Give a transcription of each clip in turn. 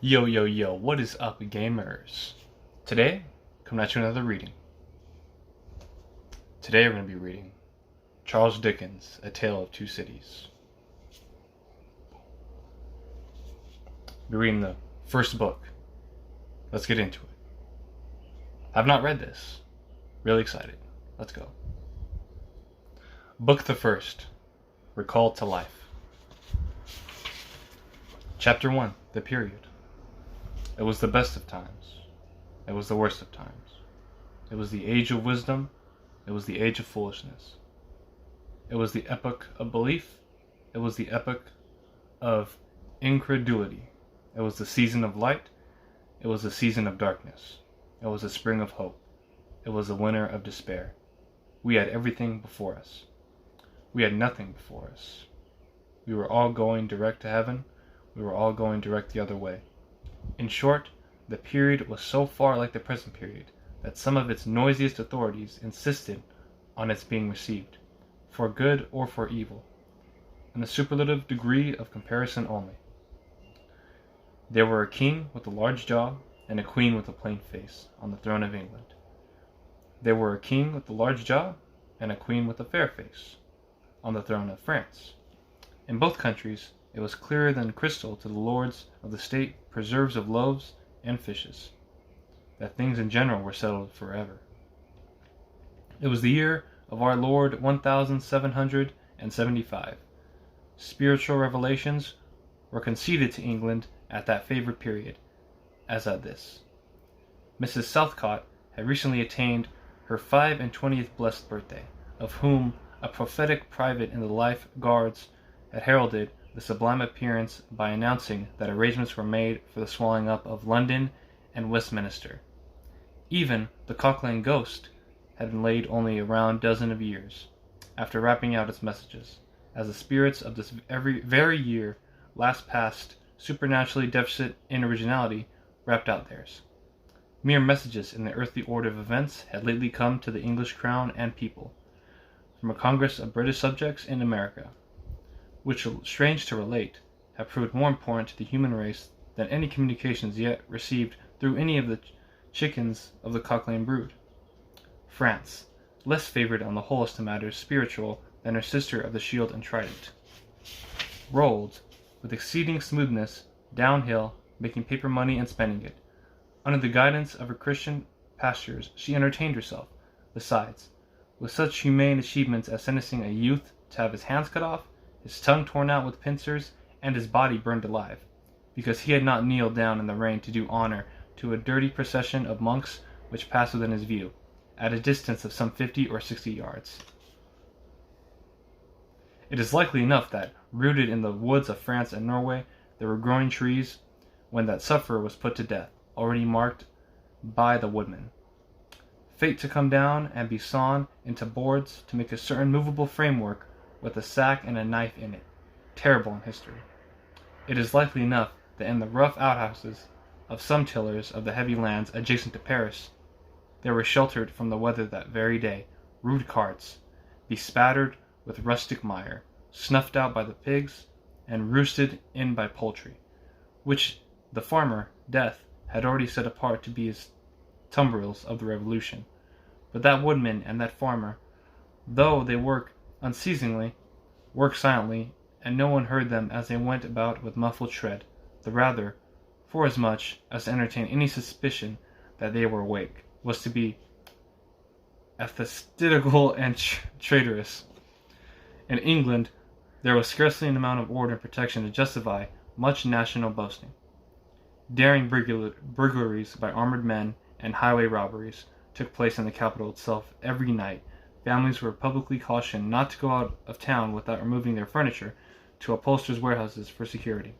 Yo, yo, yo, what is up, gamers? Today, coming at you another reading. Today we're going to be reading Charles Dickens' A Tale of Two Cities. We're reading the first book. Let's get into it. I've not read this. Really excited. Let's go. Book the first, Recalled to Life. Chapter 1, The Period. It was the best of times. It was the worst of times. It was the age of wisdom. It was the age of foolishness. It was the epoch of belief. It was the epoch of incredulity. It was the season of light. It was the season of darkness. It was the spring of hope. It was the winter of despair. We had everything before us. We had nothing before us. We were all going direct to heaven. We were all going direct the other way. In short, the period was so far like the present period that some of its noisiest authorities insisted on its being received, for good or for evil, in a superlative degree of comparison only. There were a king with a large jaw and a queen with a plain face on the throne of England. There were a king with a large jaw and a queen with a fair face on the throne of France. In both countries, it was clearer than crystal to the lords of the state preserves of loaves and fishes, that things in general were settled forever. It was the year of our Lord 1775. Spiritual revelations were conceded to England at that favored period, as at this. Mrs. Southcott had recently attained her 25th blessed birthday, of whom a prophetic private in the Life Guards had heralded the sublime appearance by announcing that arrangements were made for the swallowing up of London and Westminster. Even the Cock Lane ghost had been laid only a round dozen of years, after rapping out its messages, as the spirits of this very year last past, supernaturally deficient in originality, rapped out theirs. Mere messages in the earthly order of events had lately come to the English crown and people, from a congress of British subjects in America, which, strange to relate, have proved more important to the human race than any communications yet received through any of the chickens of the Cock Lane brood. France, less favored on the whole as to matters spiritual than her sister of the shield and trident, rolled, with exceeding smoothness, downhill, making paper money and spending it. Under the guidance of her Christian pastors, she entertained herself, besides, with such humane achievements as sentencing a youth to have his hands cut off, his tongue torn out with pincers, and his body burned alive, because he had not kneeled down in the rain to do honor to a dirty procession of monks which passed within his view, at a distance of some 50 or 60 yards. It is likely enough that, rooted in the woods of France and Norway, there were growing trees when that sufferer was put to death, already marked by the woodman. Fate to come down and be sawn into boards to make a certain movable framework with a sack and a knife in it, terrible in history. It is likely enough that in the rough outhouses of some tillers of the heavy lands adjacent to Paris, there were sheltered from the weather that very day rude carts, bespattered with rustic mire, snuffed out by the pigs, and roosted in by poultry, which the farmer, Death, had already set apart to be his tumbrils of the Revolution. But that woodman and that farmer, though they work unceasingly, worked silently, and no one heard them as they went about with muffled tread, the rather, forasmuch as to entertain any suspicion that they were awake, was to be atheistical and traitorous. In England, there was scarcely an amount of order and protection to justify much national boasting. Daring burglaries by armored men and highway robberies took place in the capital itself every night. Families were publicly cautioned not to go out of town without removing their furniture to upholsterers' warehouses for security.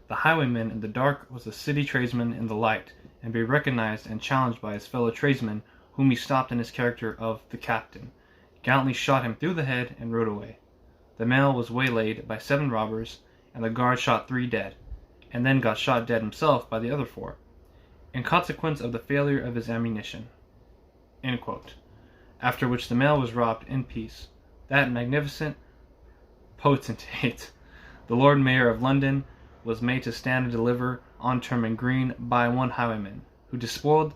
The highwayman in the dark was the city tradesman in the light, and be recognized and challenged by his fellow tradesmen, whom he stopped in his character of the captain, gallantly shot him through the head, and rode away. The mail was waylaid by 7 robbers, and the guard shot 3 dead, and then got shot dead himself by the other 4, in consequence of the failure of his ammunition. After which the mail was robbed in peace. That magnificent potentate, the Lord Mayor of London, was made to stand and deliver on Turman Green by one highwayman, who despoiled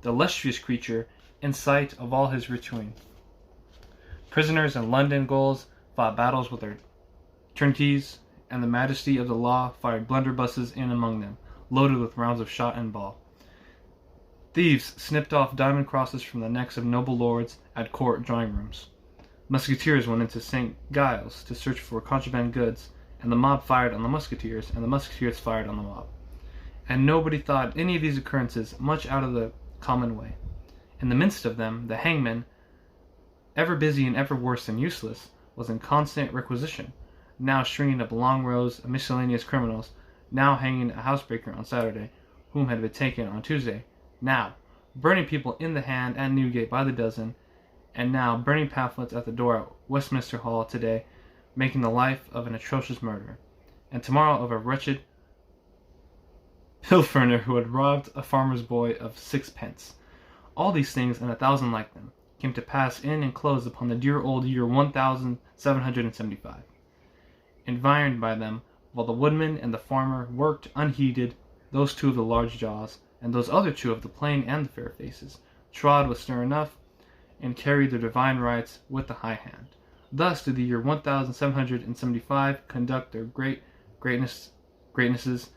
the illustrious creature in sight of all his retouring. Prisoners in London gaols fought battles with their turnkeys, and the majesty of the law fired blunderbusses in among them, loaded with rounds of shot and ball. Thieves snipped off diamond crosses from the necks of noble lords at court drawing-rooms. Musketeers went into St. Giles to search for contraband goods, and the mob fired on the musketeers, and the musketeers fired on the mob. And nobody thought any of these occurrences much out of the common way. In the midst of them, the hangman, ever busy and ever worse than useless, was in constant requisition, now stringing up long rows of miscellaneous criminals, now hanging a housebreaker on Saturday, whom had been taken on Tuesday, now burning people in the hand at Newgate by the dozen, and now burning pamphlets at the door at Westminster Hall today, making the life of an atrocious murderer, and tomorrow of a wretched pilferer who had robbed a farmer's boy of 6 pence. All these things, and 1,000 like them, came to pass in and close upon the dear old year 1775. Environed by them, while the woodman and the farmer worked unheeded, those two of the large jaws, and those other two of the plain and the fair faces, trod with stir enough, and carried their divine rights with the high hand. Thus did the year 1775 conduct their greatnesses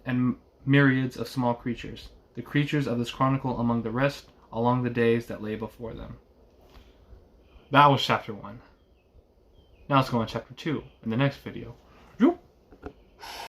and myriads of small creatures, the creatures of this chronicle among the rest, along the days that lay before them. That was chapter 1. Now let's go on chapter 2 in the next video.